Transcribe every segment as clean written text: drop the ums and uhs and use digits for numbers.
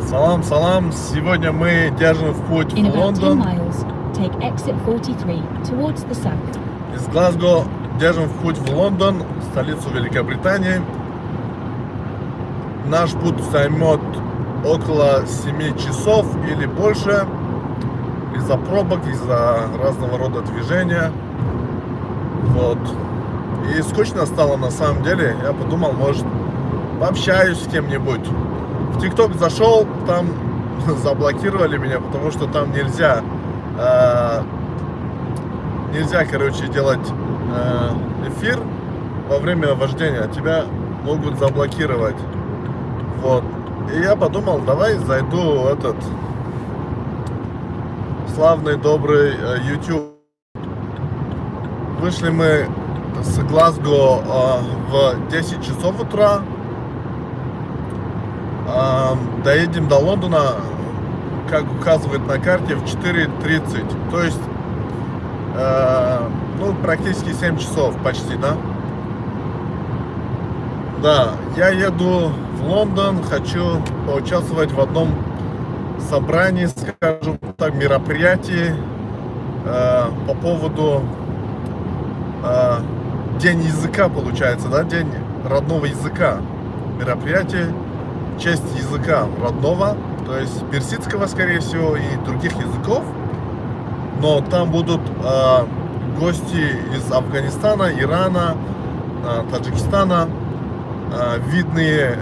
Салам, салам. Сегодня мы держим в путь в Лондон. Из Глазго держим в путь в Лондон, столицу Великобритании. Наш путь займет около 7 часов или больше. Из-за пробок, из-за разного рода движения. Вот. И скучно стало на самом деле. Я подумал, может, пообщаюсь с кем-нибудь. В ТикТок зашел, там заблокировали меня, потому что там нельзя, короче, делать эфир во время вождения. Тебя могут заблокировать. Вот. И я подумал, давай зайду в этот славный, добрый YouTube. Вышли мы с Глазго в 10 часов утра. Доедем до Лондона, как указывает на карте, в 4:30. То есть, практически 7 часов почти, да? Да, я еду в Лондон, хочу поучаствовать в одном собрании, скажем так, мероприятии по поводу День языка, получается, да? День родного языка. Мероприятие в честь языка родного, то есть персидского, скорее всего, и других языков. Но там будут гости из Афганистана, Ирана, Таджикистана, видные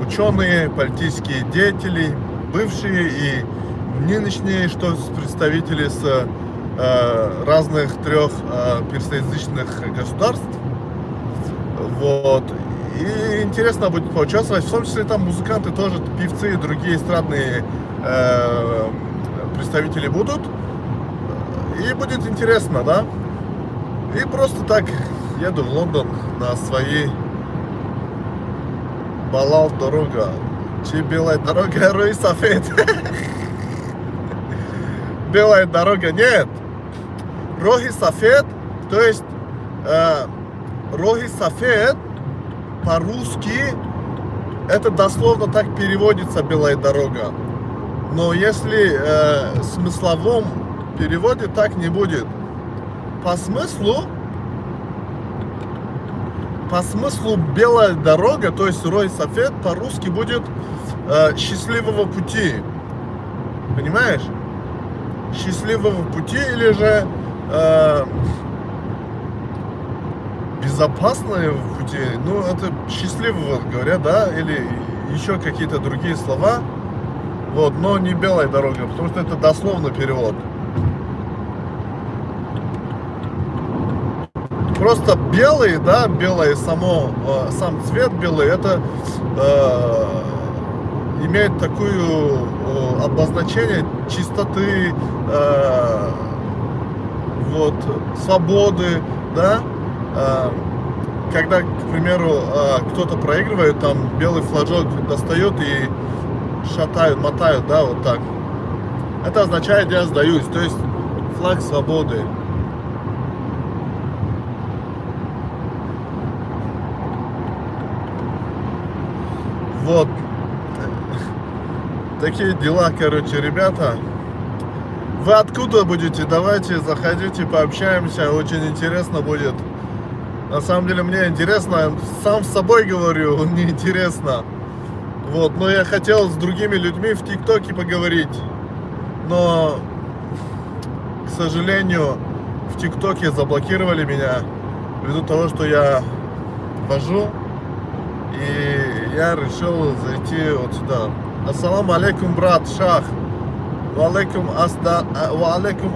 ученые, политические деятели, бывшие и нынешние, что представители с разных трех персоязычных государств. Вот. И интересно будет поучаствовать, в том числе там музыканты тоже, певцы и другие эстрадные представители будут. И будет интересно, да? И просто так еду в Лондон на своей Балал дорога. Чи белая дорога, Рой Сафет. Белая дорога, нет. Рохи Сафет, то есть Рохи Сафет по-русски это дословно так переводится белая дорога. Но если в смысловом переводе так не будет. По смыслу белая дорога, то есть Рой Сафет по-русски будет счастливого пути. Понимаешь? Счастливого пути или же безопасное пути, ну это счастливого говорят, да, или еще какие-то другие слова, вот, но не белая дорога, потому что это дословно перевод. Просто белый, да, белое сам цвет белый, это имеет такую обозначение чистоты, вот, свободы, да. Когда, к примеру, кто-то проигрывает, там белый флажок достает и шатают, мотают, да, вот так. Это означает, я сдаюсь, то есть флаг свободы. Вот. Такие дела, короче, ребята. Вы откуда будете? Давайте, заходите, пообщаемся, очень интересно будет. На самом деле мне интересно, сам с собой говорю, мне интересно. Вот, но я хотел с другими людьми в ТикТоке поговорить. Но, к сожалению, в ТикТоке заблокировали меня ввиду того, что я вожу. И я решил зайти вот сюда. Ассаламу алейкум, брат Шах. Ва алейкум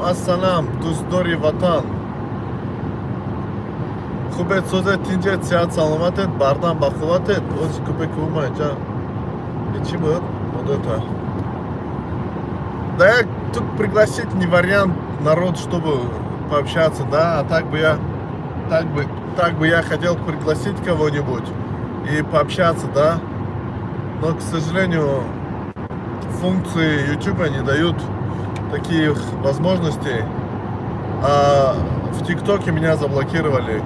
ассалам, дуздори ватан. Хубет созет тинджет сиат саламатет, бардан бахуватет. Ось кубек умайча. И чего? Вот это. Да я тут пригласить не вариант народ, чтобы пообщаться, да, а так бы я хотел пригласить кого-нибудь и пообщаться, да. Но, к сожалению, функции YouTube не дают таких возможностей. А в ТикТоке меня заблокировали.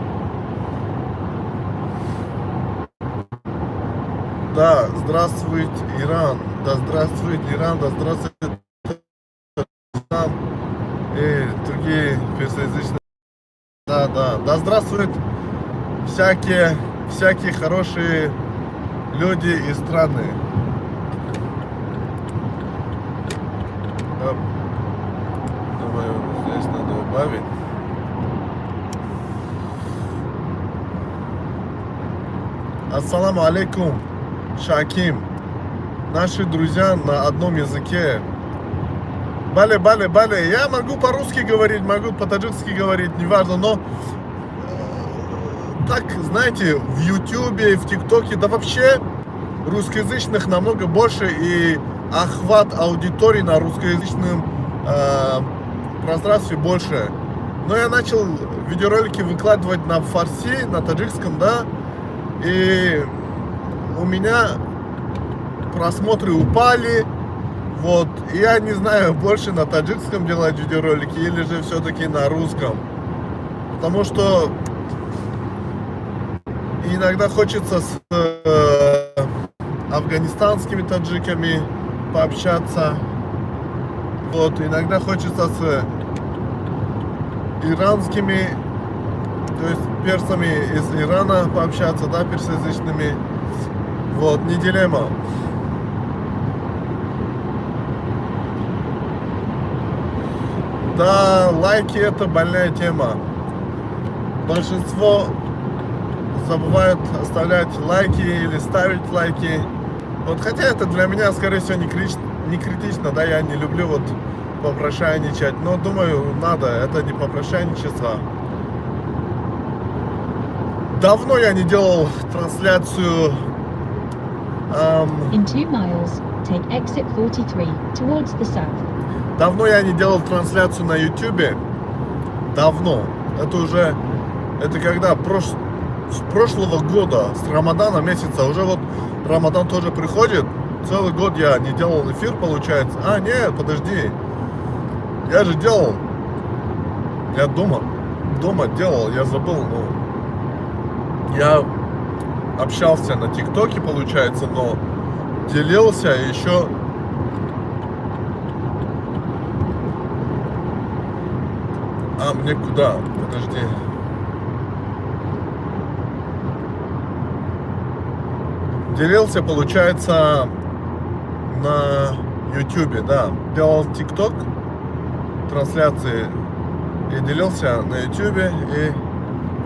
Да, здравствует Иран. Да здравствует Иран, да здравствует Иран. И другие персоязычные. Да, да. Да здравствует всякие хорошие люди и страны. Думаю, здесь надо убавить. Ассаламу алейкум, Шаким. Наши друзья на одном языке. Бале, я могу по-русски говорить, могу по-таджикски говорить, неважно, но так, знаете, в Ютубе, в ТикТоке, да вообще русскоязычных намного больше, и охват аудитории на русскоязычном пространстве больше. Но я начал видеоролики выкладывать на фарси, на таджикском, да, и у меня просмотры упали. Вот, и я не знаю, больше на таджикском делать видеоролики или же все-таки на русском. Потому что иногда хочется с афганистанскими таджиками пообщаться. Вот, иногда хочется с иранскими, то есть персами из Ирана пообщаться, да, персоязычными. Вот, не дилемма. Да, лайки это больная тема. Большинство забывают оставлять лайки или ставить лайки. Вот, хотя это для меня, скорее всего, не критично, да, я не люблю вот попрошайничать, но думаю, надо, это не попрошайничество. Давно я не делал трансляцию. In 2 miles, take exit 43 towards the south. Давно я не делал трансляцию на ютубе. Давно. Это когда с прошлого года, с Рамадана месяца, уже вот Рамадан тоже приходит. Целый год я не делал эфир, получается. А, нет, подожди. Я же делал. Я дома делал, я забыл, но я общался на ТикТоке, получается, но делился еще. А, мне куда? Подожди. Делился, получается, на ютубе, да. Делал ТикТок, трансляции, и делился на ютубе, и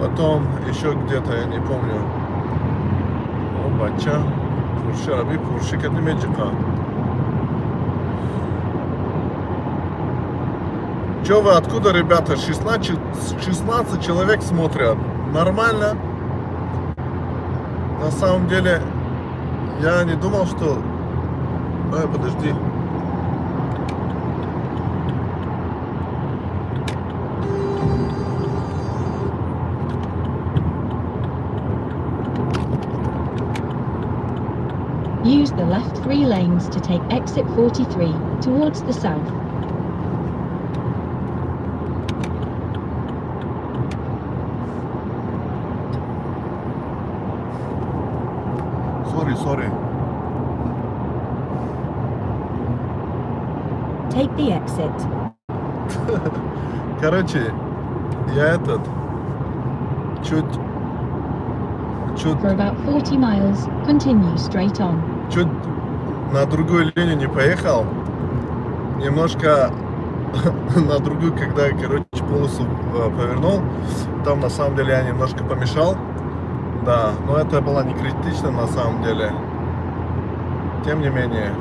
потом еще где-то, я не помню. О, бача. Пуршараби, пуршик, это меджика. Че вы, откуда, ребята? 16 человек смотрят. Нормально. На самом деле, я не думал, что... подожди. Use the left 3 lanes to take exit 43 towards the south. Sorry. Take the exit. Короче, я чуть For about 40 miles, continue straight on. Чуть на другую линию не поехал. Немножко на другую, когда, короче, полосу повернул. Там на самом деле я немножко помешал. Да, но это было не критично на самом деле. Тем не менее,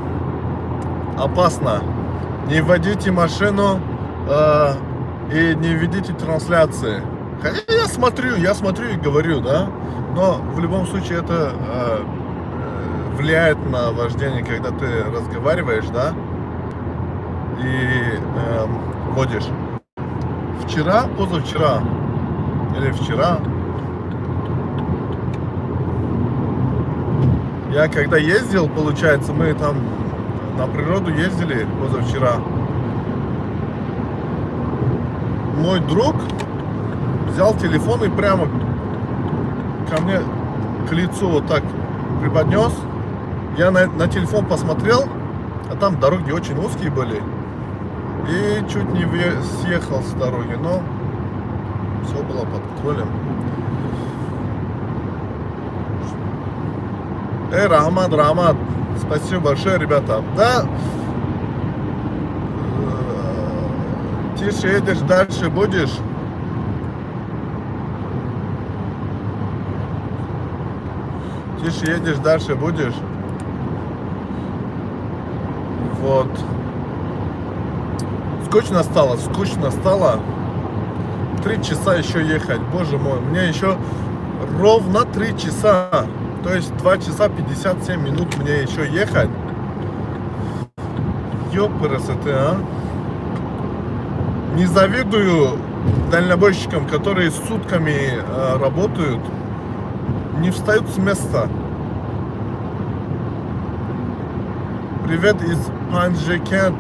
опасно. Не водите машину и не ведите трансляции. Хотя я смотрю и говорю, да. Но в любом случае это влияет на вождение, когда ты разговариваешь, да, и водишь. Позавчера или вчера я когда ездил, получается, мы там на природу ездили позавчера. Мой друг взял телефон и прямо ко мне к лицу вот так преподнес Я на телефон посмотрел, а там дороги очень узкие были. И чуть не съехал с дороги, но все было под контролем. Рахмат, спасибо большое, ребята. Да, тише едешь, дальше будешь. Тише едешь, дальше будешь. Вот. Скучно стало. 3 часа еще ехать, боже мой. Мне еще ровно 3 часа. То есть 2 часа 57 минут мне еще ехать. Ёпрст, а. Не завидую дальнобойщикам, которые сутками работают, не встают с места. Привет из Панджекета.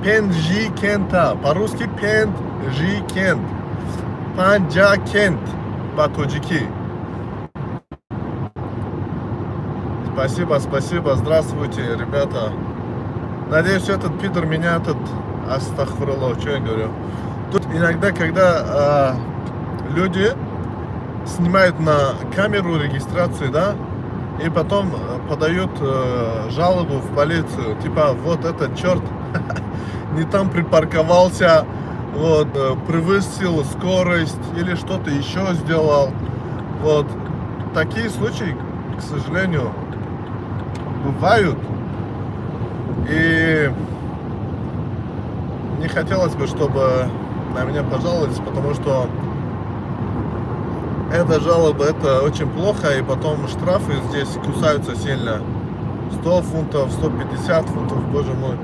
Пенджикента. По-русски Пенджикент. Панджакент. По-таджики. Спасибо. Здравствуйте, ребята. Надеюсь, этот пидор меня астахфируллах, что я говорю. Тут иногда, когда люди снимают на камеру регистрацию, да, и потом подают жалобу в полицию, типа, вот этот черт не там припарковался, вот, превысил скорость или что-то еще сделал. Вот, такие случаи, к сожалению, бывают. И не хотелось бы, чтобы на меня пожаловались, потому что эта жалоба, это очень плохо, и потом штрафы здесь кусаются сильно. 100 фунтов, 150 фунтов, боже мой.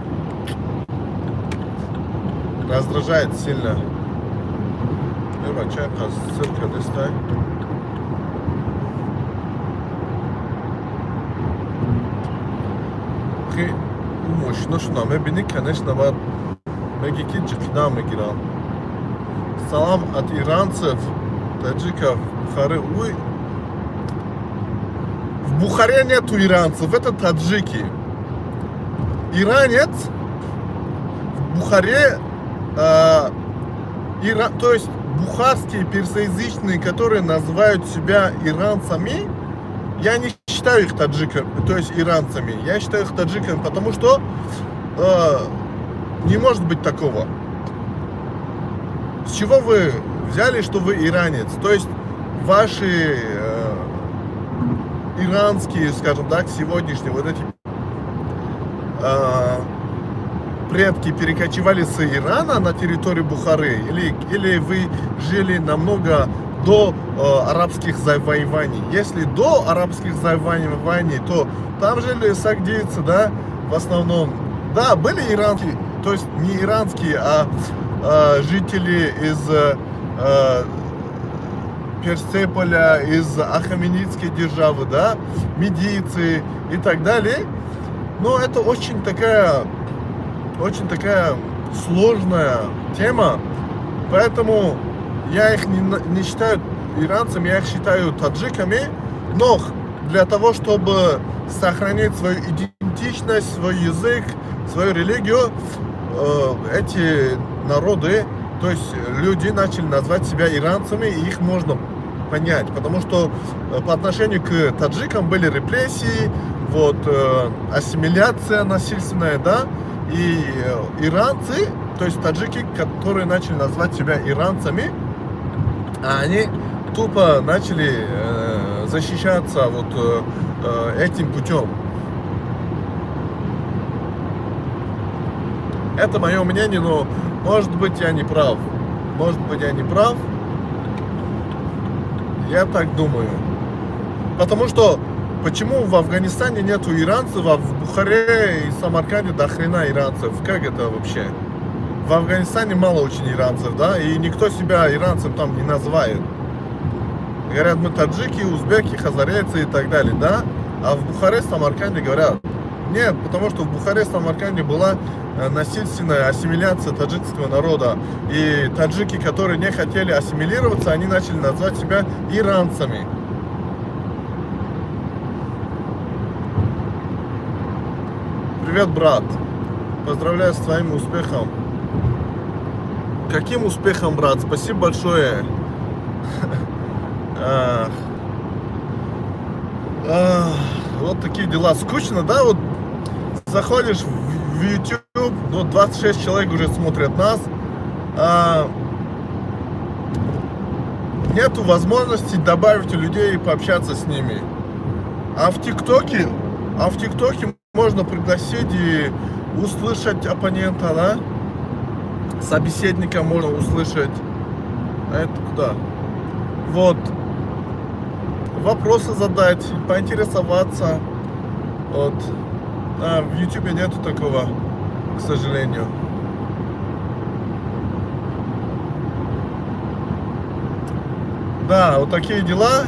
Раздражает сильно. Ссылка листай. Мощно, мы бини, конечно, вот мегики джикидам мегирам. Салам от иранцев, таджиков, Бухары. Ой, в Бухаре нету иранцев, это таджики. Иранец в Бухаре, то есть бухарские персоязычные, которые называют себя иранцами, я не считаю их таджиками, то есть иранцами. Я считаю их таджиками, потому что не может быть такого. С чего вы взяли, что вы иранец? То есть ваши иранские, скажем так, сегодняшние вот эти предки перекочевали с Ирана на территорию Бухары, или вы жили намного до арабских завоеваний? Если до арабских завоеваний, то там жили сагдийцы, да, в основном. Да, были иранские, то есть не иранские, а жители из Персеполя, из Ахаменидской державы, да, медийцы и так далее. Но это очень такая сложная тема, поэтому я их не считаю иранцами, я их считаю таджиками, но для того, чтобы сохранить свою идентичность, свой язык, свою религию, эти народы, то есть люди начали назвать себя иранцами, и их можно понять, потому что по отношению к таджикам были репрессии, вот, ассимиляция насильственная, да, и иранцы, то есть таджики, которые начали назвать себя иранцами, они тупо начали защищаться вот этим путем. Это мое мнение, но может быть я не прав. Я так думаю. Потому что почему в Афганистане нету иранцев, а в Бухаре и Самарканде до хрена иранцев? Как это вообще? В Афганистане мало очень иранцев, да, и никто себя иранцем там не называет. Говорят, мы таджики, узбеки, хазарейцы и так далее, да, а в Бухаре, Самарканде говорят, Нет, потому что в Бухарест-Самарканде была насильственная ассимиляция таджикского народа. И таджики, которые не хотели ассимилироваться, они начали называть себя иранцами. Привет, брат. Поздравляю с твоим успехом. Каким успехом, брат? Спасибо большое. Вот такие дела. Скучно, да? Вот заходишь в YouTube, ну, 26 человек уже смотрят нас. Нету возможности добавить людей и пообщаться с ними. А в ТикТоке можно пригласить и услышать оппонента, да? Собеседника можно услышать. А это куда? Вот. Вопросы задать, поинтересоваться. Вот. А в YouTube нету такого, к сожалению. Да, вот такие дела.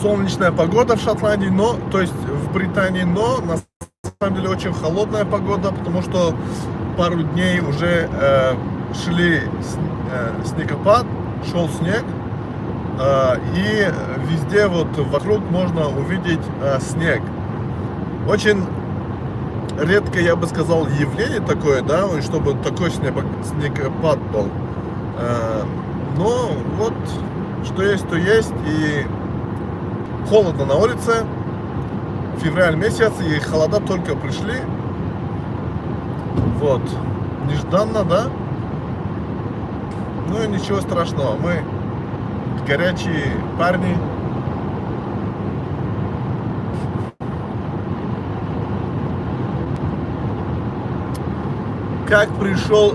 Солнечная погода в Шотландии, но, то есть в Британии, но на самом деле очень холодная погода, потому что пару дней уже шли снегопад, шел снег, и везде вот вокруг можно увидеть снег. Очень редко, я бы сказал, явление такое, да, чтобы такой снегопад был. Но вот, что есть, то есть, и холодно на улице, февраль месяц, и холода только пришли. Вот, нежданно, да? Ну и ничего страшного, мы горячие парни. Как пришел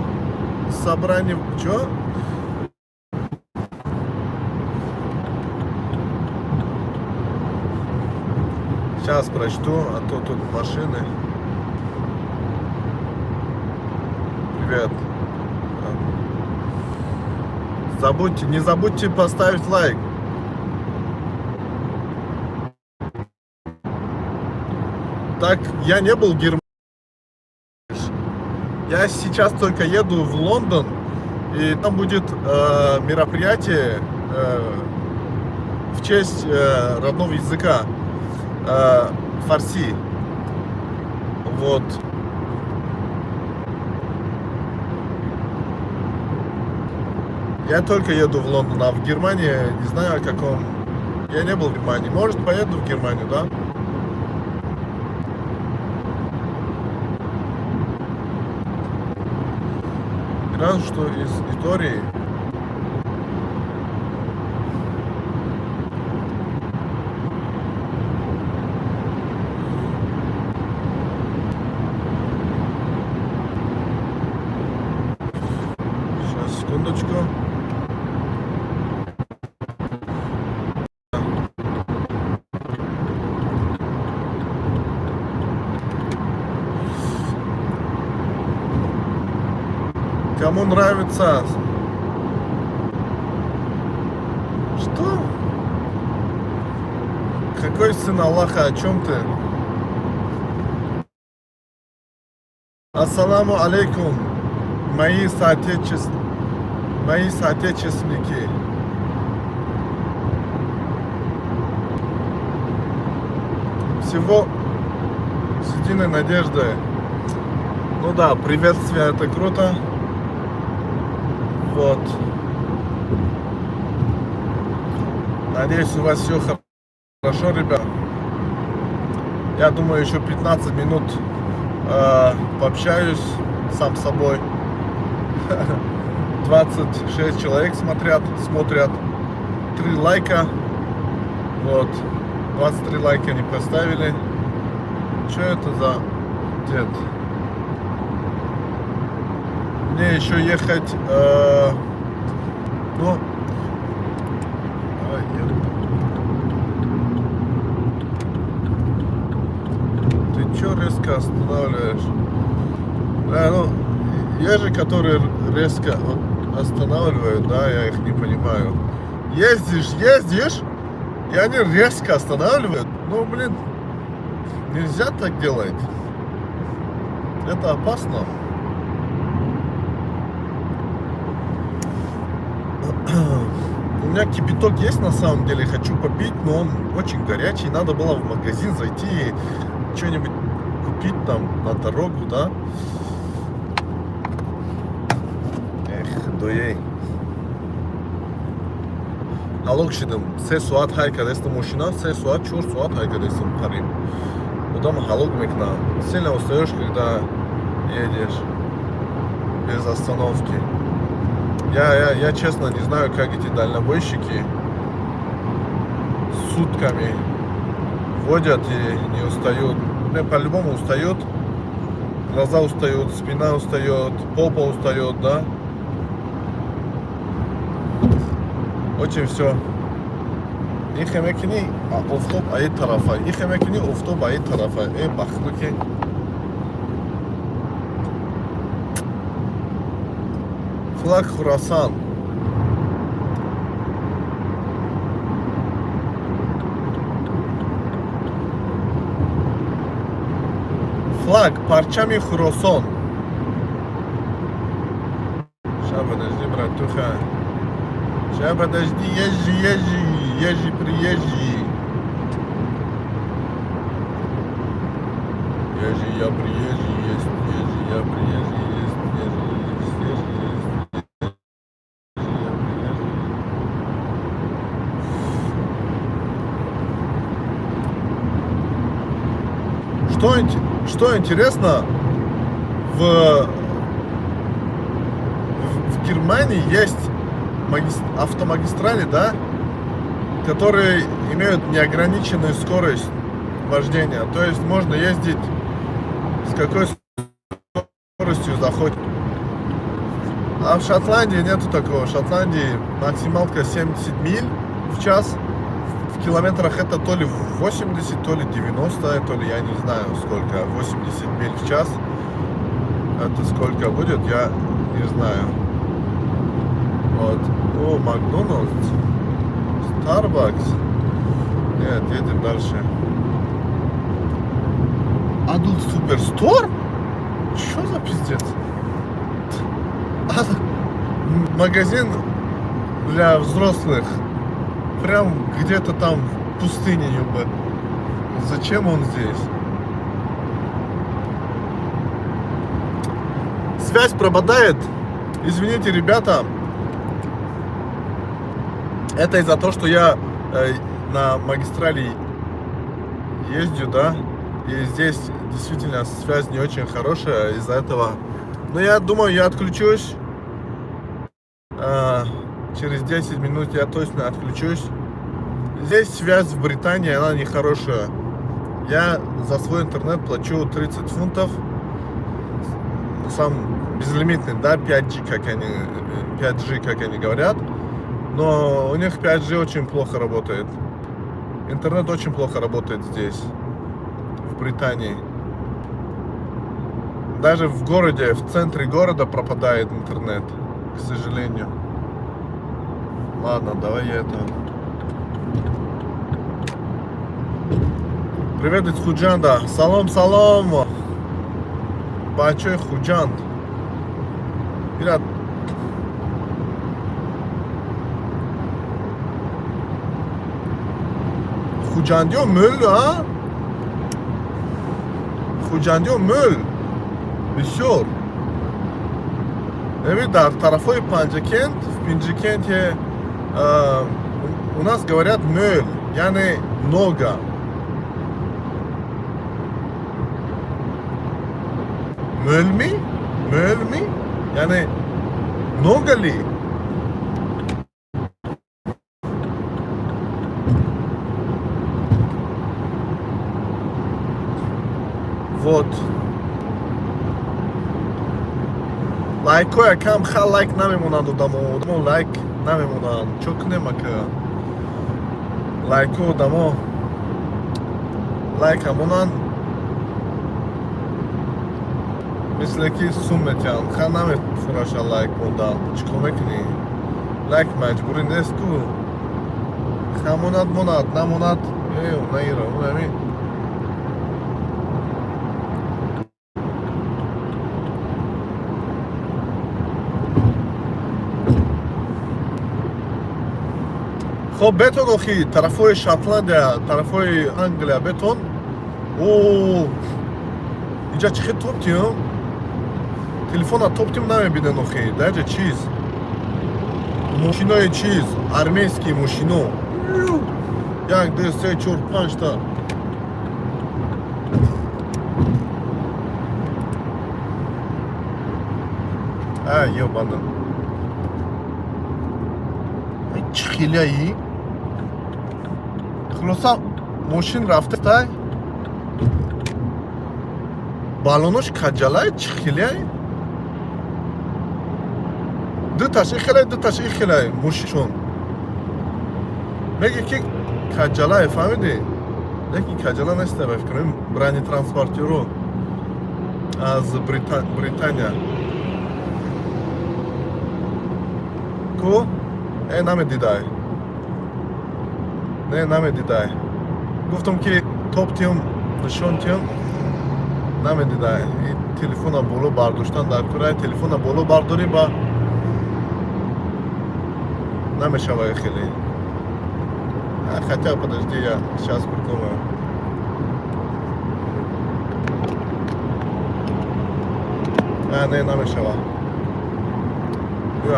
собрание... Чё? Сейчас прочту, а то тут машины. Привет. Не забудьте поставить лайк. Так, я не был в Германии. Я сейчас только еду в Лондон, и там будет мероприятие в честь родного языка фарси. Вот. Я только еду в Лондон, а в Германии не знаю о каком. Я не был в Германии. Может, поеду в Германию, да? Раз что из истории. Сейчас, секундочку. Кому нравится? Что? Какой сын Аллаха? О чем ты? Ассаламу алейкум, мои соотечественники. Всего с единой надеждой. Ну да, приветствие, это круто. Вот. Надеюсь, у вас все хорошо, ребят. Я думаю, еще 15 минут пообщаюсь сам с собой. 26 человек смотрят. 3 лайка. Вот. 23 лайка они поставили. Что это за дед? Мне еще ехать, ну, ты че резко останавливаешь? Ну, есть же, которые резко вот, останавливают, да, я их не понимаю. Ездишь, и они резко останавливают. Ну, блин, нельзя так делать. Это опасно. У меня кипяток есть на самом деле, хочу попить, но он очень горячий. Надо было в магазин зайти и что-нибудь купить там на дорогу, да? Эх, доей. Алок шидам. 3 соат хай кардестам машина, 3 соат, 4 соат хай кардестам парим. Потом халок мекна. Сильно устаешь, когда едешь без остановки. Я честно не знаю, как эти дальнобойщики сутками водят и не устают. По-любому устают. Глаза устают, спина устает, попа устает, да? Очень все. Их эмекини офтоб ай тарафа. Их эмекини офтоб ай тарафа. Бахтуки. Флаг Хурасан. Флаг парчами Хурасан. Сейчас подожди, братуха. Сейчас подожди, езжи, приезжи. Езжи, я приезжий, есть, езжи, я приезжий, есть, езжи, есть. Что интересно, в Германии есть автомагистрали, да, которые имеют неограниченную скорость вождения. То есть можно ездить с какой скоростью захочешь. А в Шотландии нету такого. В Шотландии максималка 70 миль в час. В километрах это то ли 80, то ли 90, то ли я не знаю сколько. 80 миль в час. Это сколько будет, я не знаю. Вот. О, Макдональдс. Starbucks. Нет, едем дальше. Adult Superstore? Что за пиздец? Магазин для взрослых. Прям где-то там в пустыне, ёба. Зачем он здесь? Связь пропадает. Извините, ребята. Это из-за того, что я на магистрали езжу, да. И здесь действительно связь не очень хорошая из-за этого. Но я думаю, я отключусь. Через 10 минут я точно отключусь. Здесь связь в Британии, она нехорошая. Я за свой интернет плачу 30 фунтов. Сам безлимитный, да, 5G, как они говорят. Но у них 5G очень плохо работает. Интернет очень плохо работает здесь, в Британии. Даже в городе, в центре города пропадает интернет, к сожалению. Ладно, давай я это... Привет из Худжанда. Салом, салом. Большой Худжанд. Biraz Худжандио Мölь, а? Худжандио Мölь. Весёр. Evet, тарafы Панджикент, в Пинджикенте у нас говорят Мölь, яны много. Мölь ми? Яны много ли? Вот. Лайкоя кам ха лайк намемонанд одамо лайк намемонанд чук немака лайко одамо лайк амонанд мисли ки сум метиҳанд ха наметфураша лайк мондан чикор мекунӣ лайк маҷбурӣ нест ку ха монад намонад наира унами خب بتون اخی طرفای شاتلندیا طرفای انگلیا بتون او اینجا چه توپتیم телефона топтим намебинен охи даже чиз мошинои чиз армейский мошино 1 2 3 4 5 та ёбана чӣ хелияи хулоса мошин рафтатай балонош каҷалай чӣ хелияи дуташ ихелай мушишон меге ки каҷалай фаҳмиди лекин каҷала неста ба фикрем бронетранспортеро аз британия ку намедидай не намедидай гуфтам ки топтиём нишонтиём намедидай телефона боло бардоштан дар кораи телефона боло бардорӣ ба намешавай хеле хотя подожди я сейчас придумаю не намешава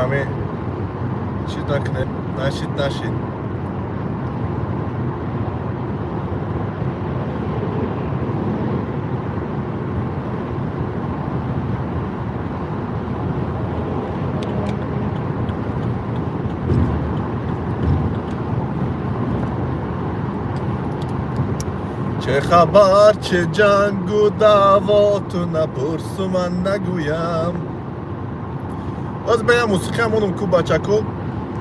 ами чиз накне нашид چه خبر چه جنگ و دعوا تو نپرس و من نگویم باز به یا موسیقی همونم کو بچکو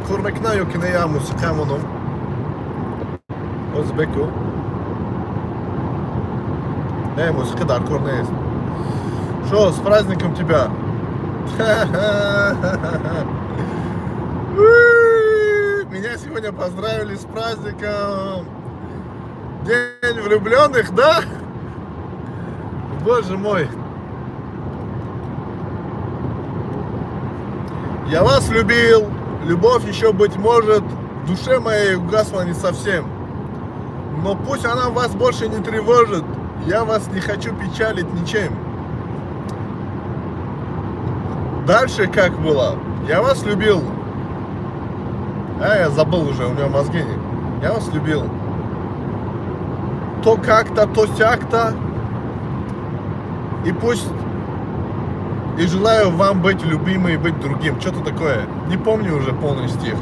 کورمک نه که نه یا موسیقی همونم باز بکو не موسیقی در کار نیست شو с праздником тебя меня сегодня поздравили с праздником День влюбленных, да? Боже мой. Я вас любил. Любовь еще, быть может, в душе моей угасла не совсем. Но пусть она вас больше не тревожит. Я вас не хочу печалить ничем. Дальше как было? Я вас любил. Я забыл уже, у меня мозги не. Я вас любил. То как-то, то сяк-то. И пусть... И желаю вам быть любимым и быть другим. Что-то такое. Не помню уже полный стих.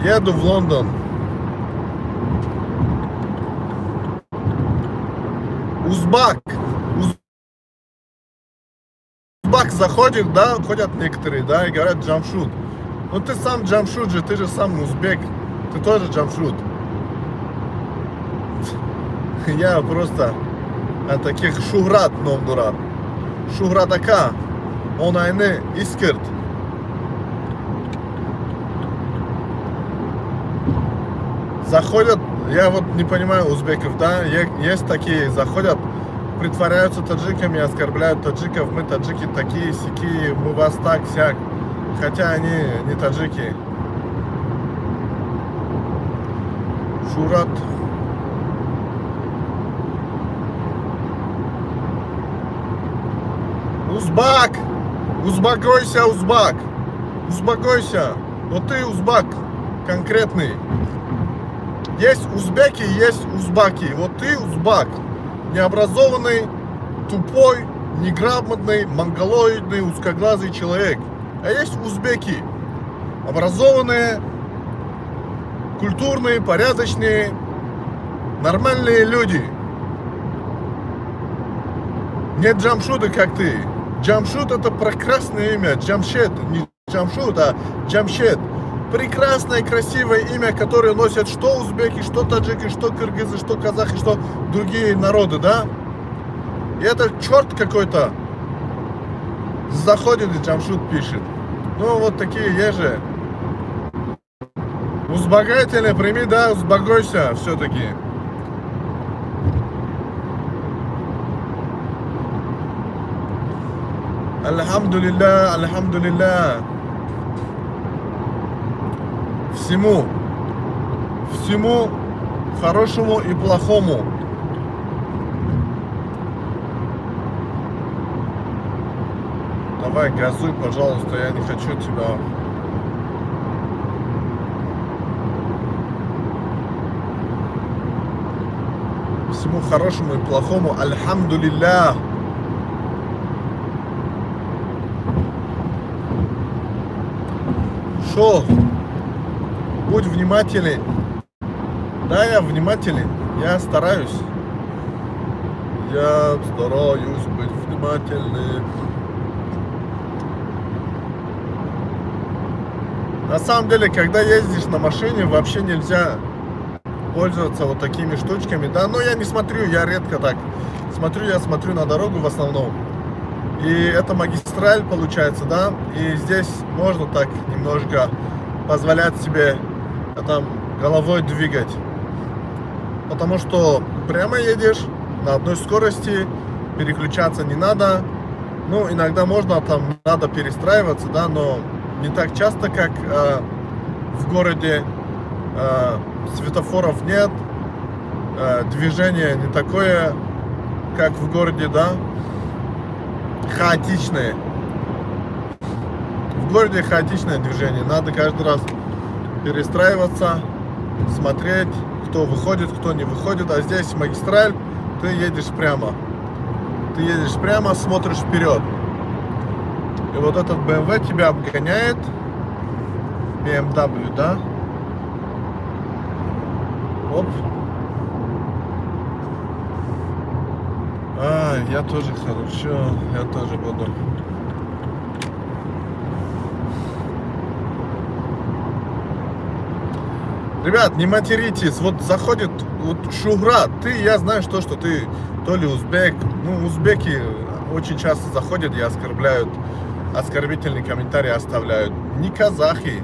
Еду в Лондон. Узбак. Узбак заходит, да, ходят некоторые, да, и говорят Джамшут. Ну ты сам Джамшут же, ты же сам узбек, ты тоже Джамшут. Я просто от таких Шухрат Номдурат. Шухратака, он айне искрт. Заходят, я вот не понимаю узбеков, да, есть такие, заходят, притворяются таджиками, оскорбляют таджиков, мы таджики такие, сякие, мы вас так, сяк. Хотя они не таджики. Шурат. Узбак! Успокойся, узбак! Успокойся! Вот ты узбак конкретный. Есть узбеки, есть узбаки. Вот ты узбак. Необразованный, тупой, неграмотный, монголоидный, узкоглазый человек. А есть узбеки, образованные, культурные, порядочные, нормальные люди. Не Джамшуды, как ты. Джамшут — это прекрасное имя. Джамшед, не Джамшут, а Джамшед. Прекрасное, красивое имя, которое носят что узбеки, что таджики, что кыргызы, что казахи, что другие народы, да? И это черт какой-то заходит и Джамшут пишет. Ну вот такие есть же. Узбагательно прими, да, узбагойся все-таки. Альхамдулилля, альхамдулилля. всему. Всему хорошему и плохому. Давай, газуй, пожалуйста, я не хочу тебя... Всему хорошему и плохому. Альхамдулиллах. Шо? Будь внимателен. Да, я внимателен. Я стараюсь. Я стараюсь быть внимательным. На самом деле, когда ездишь на машине, вообще нельзя пользоваться вот такими штучками. Да, но я не смотрю, я редко так смотрю, я смотрю на дорогу в основном. И это магистраль получается, да, и здесь можно так немножко позволять себе там головой двигать. Потому что прямо едешь на одной скорости, переключаться не надо. Ну, иногда можно, там надо перестраиваться, да, но не так часто, как в городе. Светофоров нет, движение не такое, как в городе, да, хаотичное. В городе хаотичное движение, надо каждый раз перестраиваться, смотреть, кто выходит, кто не выходит, а здесь магистраль, ты едешь прямо. Ты едешь прямо, смотришь вперед. И вот этот BMW тебя обгоняет, BMW, да? Оп. Я тоже хорошо, я тоже буду. Ребят, не материтесь, вот заходит вот Шухрат, я знаю, что ты то ли узбек, ну, узбеки очень часто заходят и оскорбляют, оскорбительные комментарии оставляют, не казахи.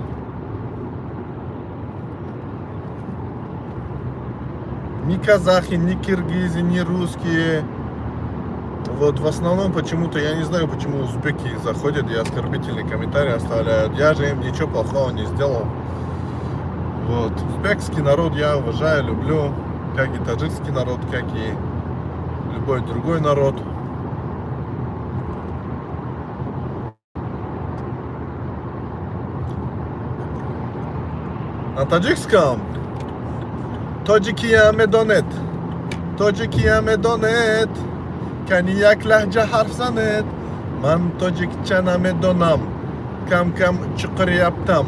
Ни казахи, ни киргизы, ни русские. Вот в основном почему-то, я не знаю, почему узбеки заходят и оскорбительные комментарии оставляют. Я же им ничего плохого не сделал. Вот. Узбекский народ я уважаю, люблю. Как и таджикский народ, как и любой другой народ. На таджикском Tojikiyam donet, Tojikiyam donet, Kaniyak lahja harf zanet, Man Tojikchana medonam, Kam çukur yaptam,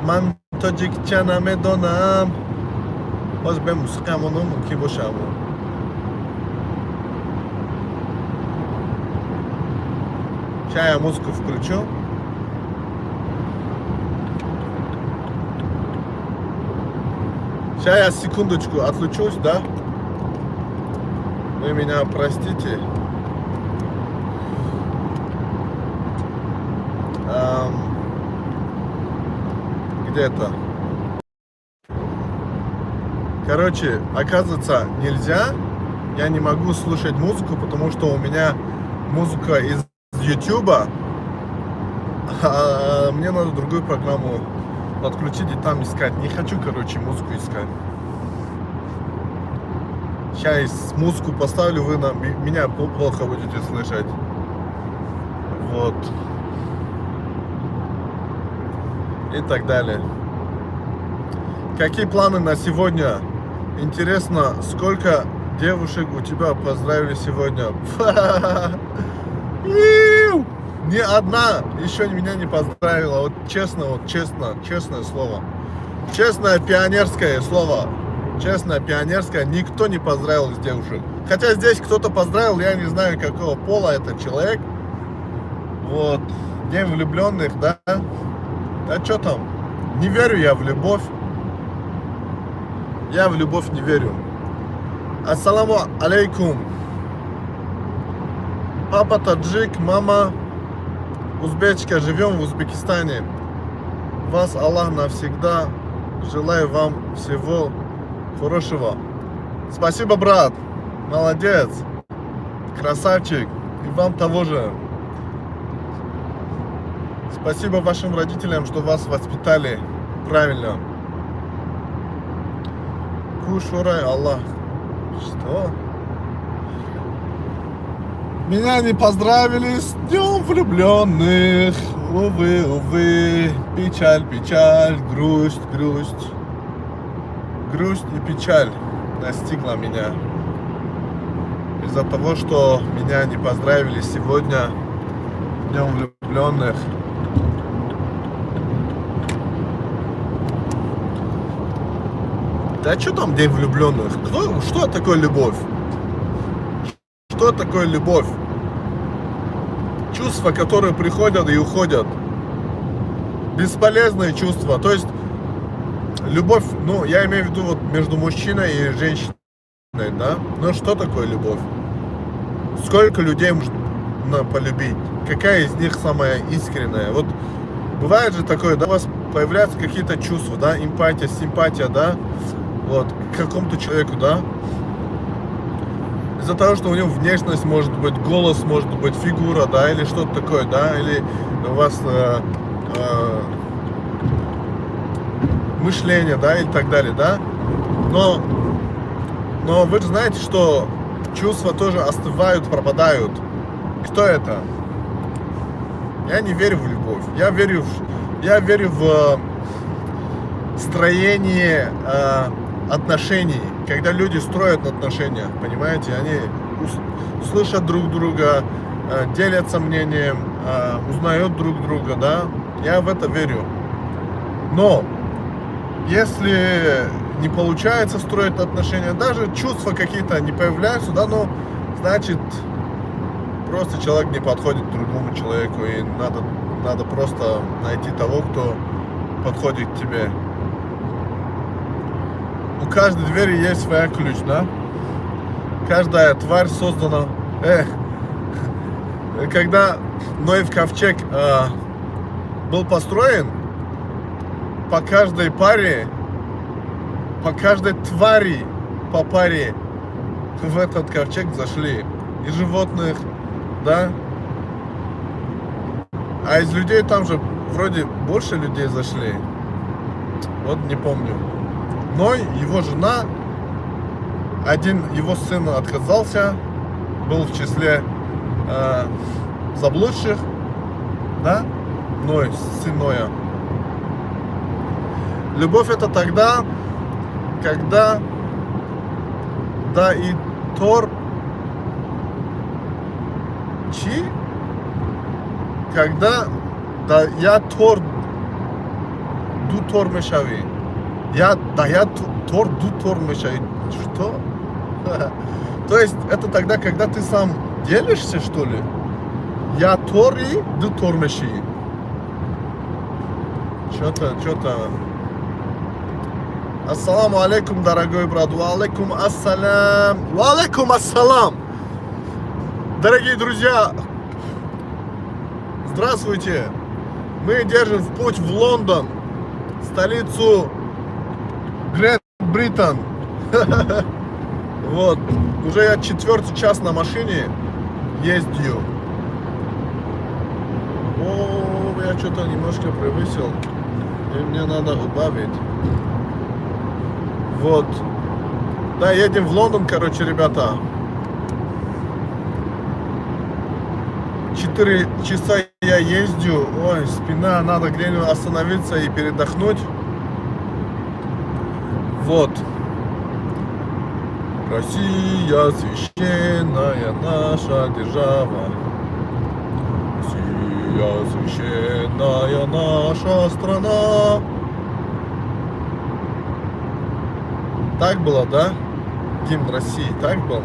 Man Tojikchana medonam. Oz ben musikam onu ki boşamı. Сейчас я музыку включу. Сейчас я секундочку отлучусь, да? Вы меня простите. Где-то. Короче, оказывается, нельзя. Я не могу слушать музыку, потому что у меня музыка из Ютуба. Мне надо другую программу подключить и там искать. Не хочу, короче, музыку искать. Сейчас музыку поставлю, вы меня плохо будете слышать. Вот. И так далее. Какие планы на сегодня? Интересно, сколько девушек у тебя поздравили сегодня? Ни одна еще меня не поздравила. Вот честно, честное слово. Честное пионерское слово. Честное пионерское. Никто не поздравил из девушек. Хотя здесь кто-то поздравил, я не знаю, какого пола этот человек. Вот. День влюбленных, да? А что там? Не верю я в любовь. Я в любовь не верю. Ассаламу алейкум. Папа таджик, мама узбечка. Живем в Узбекистане. Вас Аллах навсегда. Желаю вам всего хорошего. Спасибо, брат. Молодец. Красавчик. И вам того же. Спасибо вашим родителям, что вас воспитали. Правильно. Кушурай Аллах. Что? Меня не поздравили с днем влюбленных. Увы, увы. Печаль, печаль, грусть, грусть. Грусть и печаль настигла меня. Из-за того, что меня не поздравили сегодня с днем влюбленных. Да что там день влюбленных? Что такое любовь? Что такое любовь? Чувства, которые приходят и уходят. Бесполезные чувства. То есть любовь, ну, я имею в виду вот между мужчиной и женщиной, да? Но что такое любовь? Сколько людей можно полюбить? Какая из них самая искренняя? Вот бывает же такое, да, у вас появляются какие-то чувства, да, эмпатия, симпатия, да, вот, к какому-то человеку, да, из-за того, что у него внешность может быть, голос может быть, фигура, да, или что-то такое, да, или у вас мышление, да, и так далее, да, но вы же знаете, что чувства тоже остывают, пропадают. Кто это? Я не верю в любовь. Я верю в строение отношений. Когда люди строят отношения, понимаете, они слышат друг друга, делятся мнением, узнают друг друга, да. Я в это верю. Но если не получается строить отношения, даже чувства какие-то не появляются, да, но значит просто человек не подходит другому человеку, и надо просто найти того, кто подходит к тебе. У каждой двери есть своя ключ, да? Каждая тварь создана. Когда Ноев ковчег был построен, по каждой паре, по каждой твари по паре в этот ковчег зашли. И животных, да? А из людей там же вроде больше людей зашли. Вот не помню. Но его жена, один его сын отказался, был в числе заблудших, да? Ной, сын Ноя. Любовь это тогда, когда да и Тор Чи, когда да я Тор ду Тор мешави. Я Тор ду Тор мешави. Что? То есть это тогда, когда ты сам делишься, что ли? Я Тори ду Тор меши. Что-то. Ассаламу алейкум, дорогой брат. Ва алейкум ассалям. Ва алейкум ассалам. Дорогие друзья, здравствуйте. Мы держим в путь в Лондон, столицу Грейт Британ. Вот, уже я 4-й час на машине ездю. О, я что-то немножко превысил, и мне надо убавить. Вот. Да, едем в Лондон, короче, ребята. 4 часа я ездю. Ой, спина, надо где-нибудь остановиться и передохнуть. Вот. Россия священная наша держава. Россия священная наша страна. Так было, да? Гимн России так был?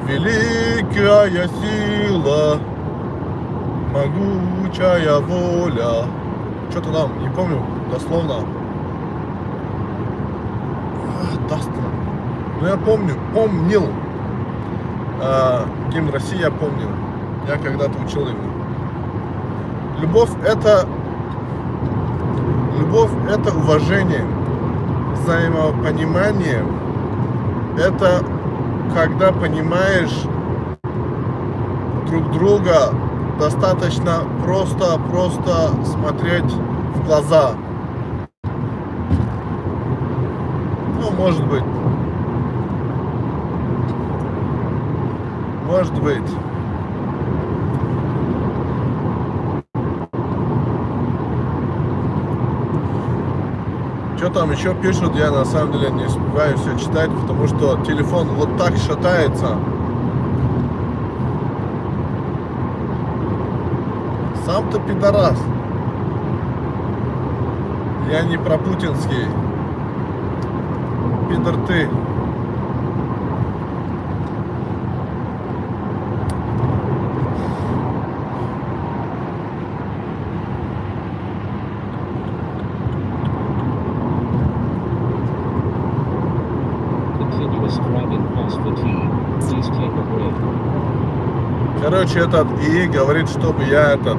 Великая сила, могучая воля. Что-то там, не помню дословно. Ну я помнил. Гимн России я помнил. Я когда-то учил его. Любовь это уважение, взаимопонимание. Это когда понимаешь друг друга достаточно просто смотреть в глаза. Ну, может быть. Может быть. Что там еще пишут, я на самом деле не успеваю все читать, потому что телефон вот так шатается. Сам ты пидорас. Я не про путинский. Пидор ты. Continuous driving cause fatigue. Please take a break. Короче, этот ИИ говорит, чтобы я этот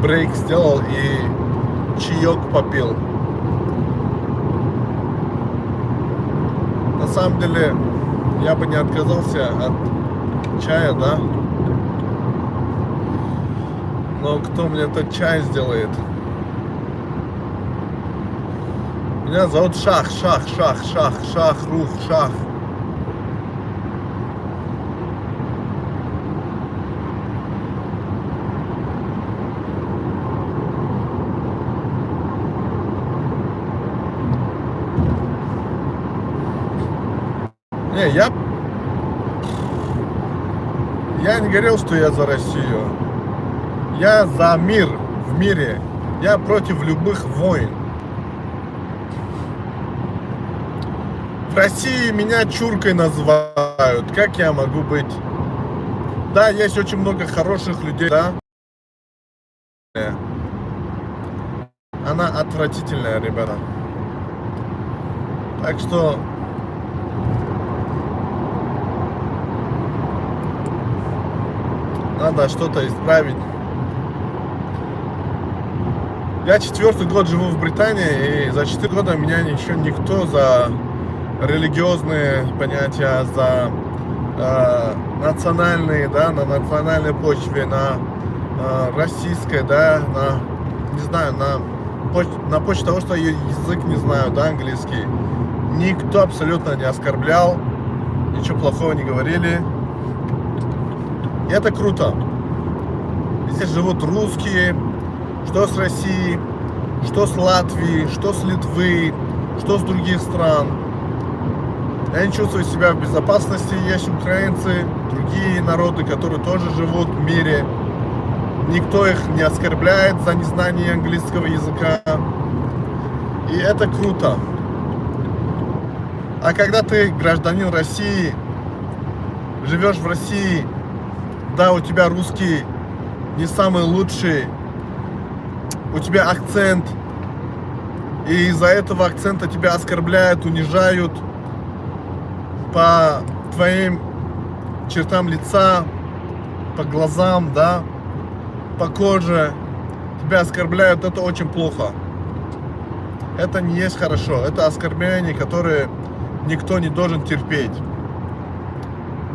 брейк сделал и чаек попил. На самом деле, я бы не отказался от чая, да? Но кто мне этот чай сделает? Меня зовут Шах, Рух, Шах. Не, я не говорил, что я за Россию. Я за мир в мире. Я против любых войн. В России меня чуркой называют. Как я могу быть? Да, есть очень много хороших людей, да. Она отвратительная, ребята. Так что надо что-то исправить. Я 4-й год живу в Британии, и за 4 года меня еще никто за религиозные понятия, за национальные, да, на национальной почве, на российской, да, на, не знаю, на почве того, что я язык не знаю, да, английский. Никто абсолютно не оскорблял, ничего плохого не говорили. И это круто. Здесь живут русские, что с России, что с Латвии, что с Литвы, что с других стран. Я чувствую себя в безопасности. Есть украинцы, другие народы, которые тоже живут в мире. Никто их не оскорбляет за незнание английского языка. И это круто. А когда ты гражданин России, живешь в России, да, у тебя русский не самый лучший, у тебя акцент, и из-за этого акцента тебя оскорбляют, унижают по твоим чертам лица, по глазам, да, по коже, тебя оскорбляют, это очень плохо. Это не есть хорошо, это оскорбление, которое никто не должен терпеть.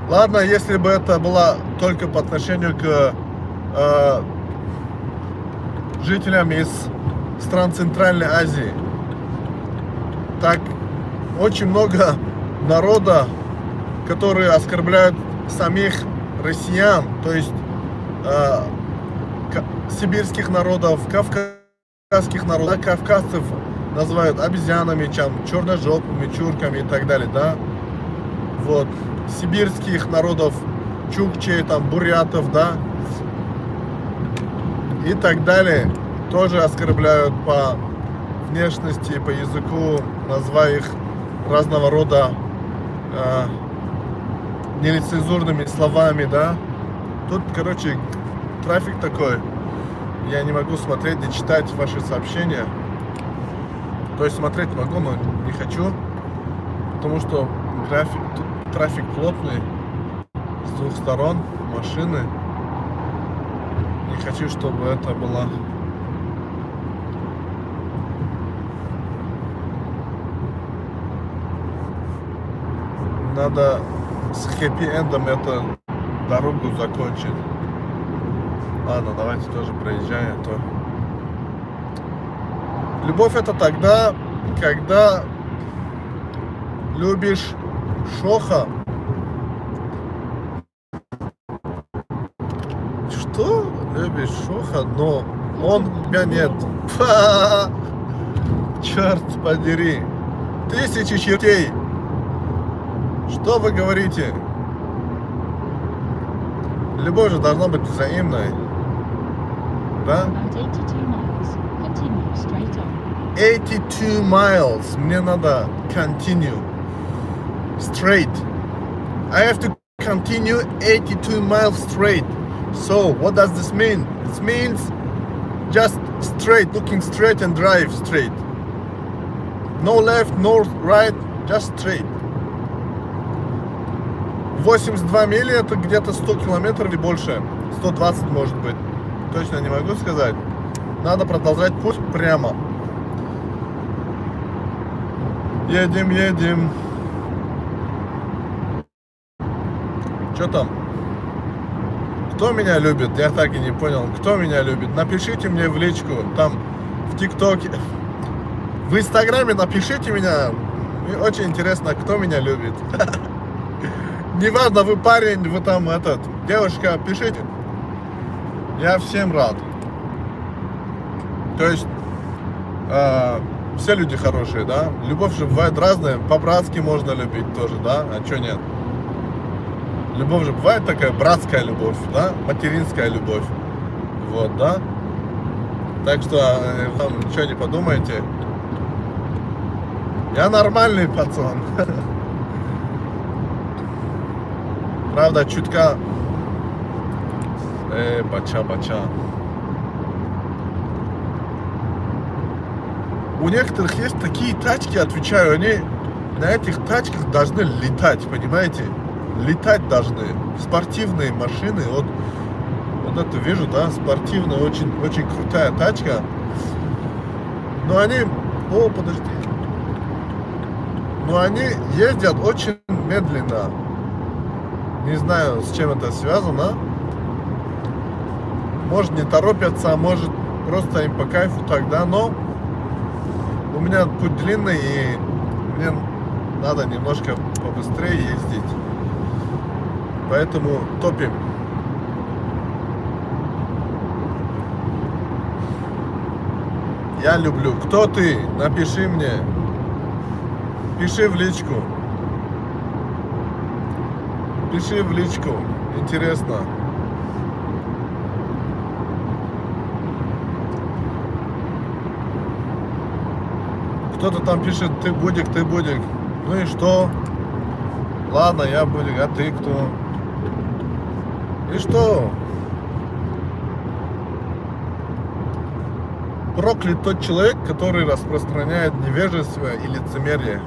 Ладно, если бы это было только по отношению к жителям из стран Центральной Азии. Так, очень много народа, которые оскорбляют самих россиян, то есть сибирских народов, кавказских народов, кавказцев называют обезьянами, черножопыми, чурками и так далее, да. Вот, сибирских народов, чукчей, там, бурятов, да, и так далее, тоже оскорбляют по внешности, по языку, называя их разного рода нецензурными словами, да. Тут, короче, трафик такой, я не могу смотреть и читать ваши сообщения. То есть смотреть могу, но не хочу, потому что трафик плотный с двух сторон, машины. Не хочу, чтобы это было. Надо с хэппи-эндом эту дорогу закончить. Ладно, давайте тоже проезжаем. То. Любовь это тогда, когда любишь шоха. Что? Любишь шоха, но он тебя нет. Черт подери. Тысячи чертей. Что вы говорите? Любовь же должна быть взаимной. Да? About 82 miles. Continue straight on. 82 miles. Мне надо continue. Straight. I have to continue 82 miles straight. So, what does this mean? It means just straight, looking straight and drive straight. No left, no right, just straight. 82 мили это где-то 100 километров и больше. 120 может быть. Точно не могу сказать. Надо продолжать путь прямо. Едем, едем. Что там? Кто меня любит? Я так и не понял. Кто меня любит? Напишите мне в личку. Там в ТикТоке. В Инстаграме напишите меня. Мне очень интересно, кто меня любит. Неважно, вы парень, вы там девушка, пишите. Я всем рад. То есть все люди хорошие, да? Любовь же бывает разная. По-братски можно любить тоже, да? А что нет? Любовь же бывает такая братская любовь, да? Материнская любовь. Вот, да? Так что там ничего не подумайте. Я нормальный пацан. Правда, чутка... бача. У некоторых есть такие тачки, отвечаю, они на этих тачках должны летать, понимаете? Летать должны. Спортивные машины, вот это вижу, да, спортивная, очень, очень крутая тачка. Но они... О, подожди. Но они ездят очень медленно. Не знаю, с чем это связано. Может, не торопятся, может, просто им по кайфу тогда, но у меня путь длинный, и мне надо немножко побыстрее ездить. Поэтому топим. Я люблю. Кто ты? Напиши мне. Пиши в личку. Пиши в личку. Интересно. Кто-то там пишет, ты будик. Ну и что? Ладно, я будик, а ты кто? И что? Проклят тот человек, который распространяет невежество и лицемерие.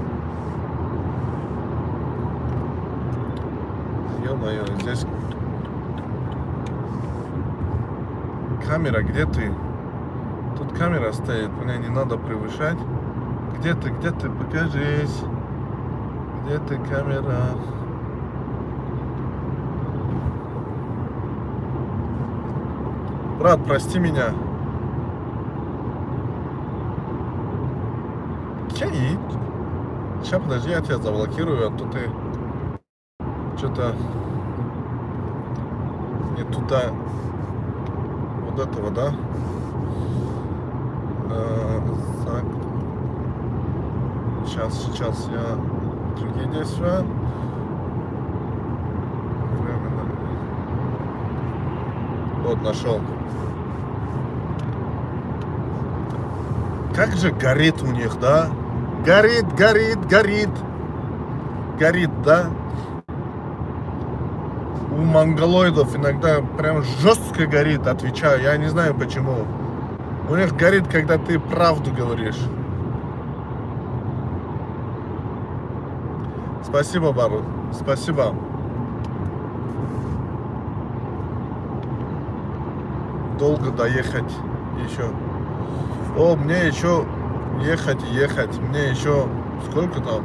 Ё-моё, здесь камера, где ты? Тут камера стоит, мне не надо превышать. Где ты, покажись. Где ты, камера? Брат, прости меня. Сейчас, подожди, я тебя заблокирую, а то ты что-то не туда. Вот этого, да? Сейчас я другие действия. Временно. Вот, нашел. Как же горит у них, да? Горит. Горит, да? У монголоидов иногда прям жестко горит, отвечаю. Я не знаю почему. У них горит, когда ты правду говоришь. Спасибо, Бару. Спасибо. Долго доехать еще. О, мне еще ехать. Мне еще сколько там?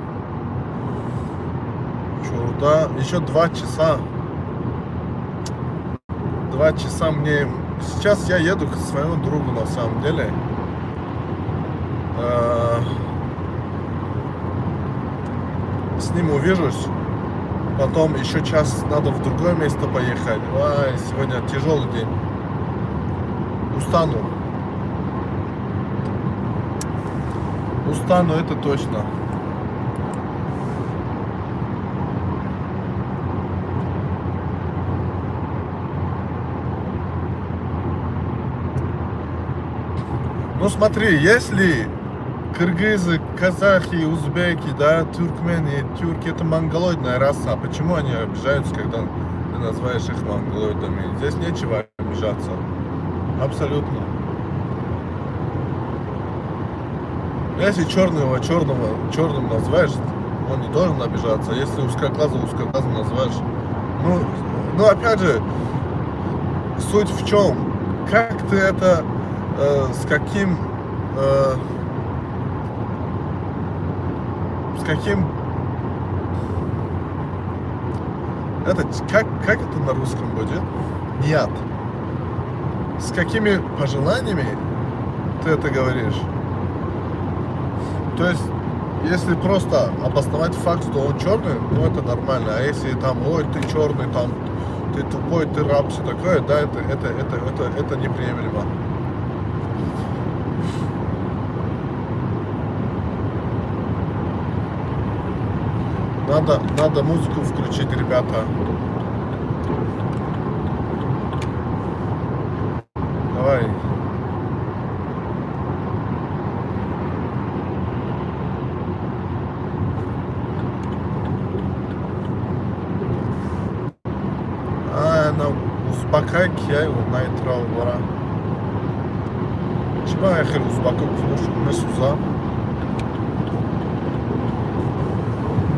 Чурда. Еще 2 часа. 2 часа мне Сейчас я еду к своему другу на самом деле. С ним увижусь. Потом еще час надо в другое место поехать. Ой, сегодня тяжелый день. Устану. Устану, это точно. Ну смотри, если кыргызы, казахи, узбеки, да, туркмены, тюрки — это монголоидная раса, почему они обижаются, когда ты называешь их монголоидами? Здесь нечего обижаться. Абсолютно. Если черного черным называешь, он не должен обижаться. Если узкоглазого называешь, ну опять же, суть в чем? Как ты это, с каким это как это на русском будет? Нет. С какими пожеланиями ты это говоришь? То есть, если просто обосновать факт, что он черный, ну это нормально. А если там, ой, ты черный, там, ты тупой, ты раб, все такое, да, это неприемлемо. Надо музыку включить, ребята. Давай. Узбакай кияй найтрал вара. Чиба яхер узбаку кунуш месуза.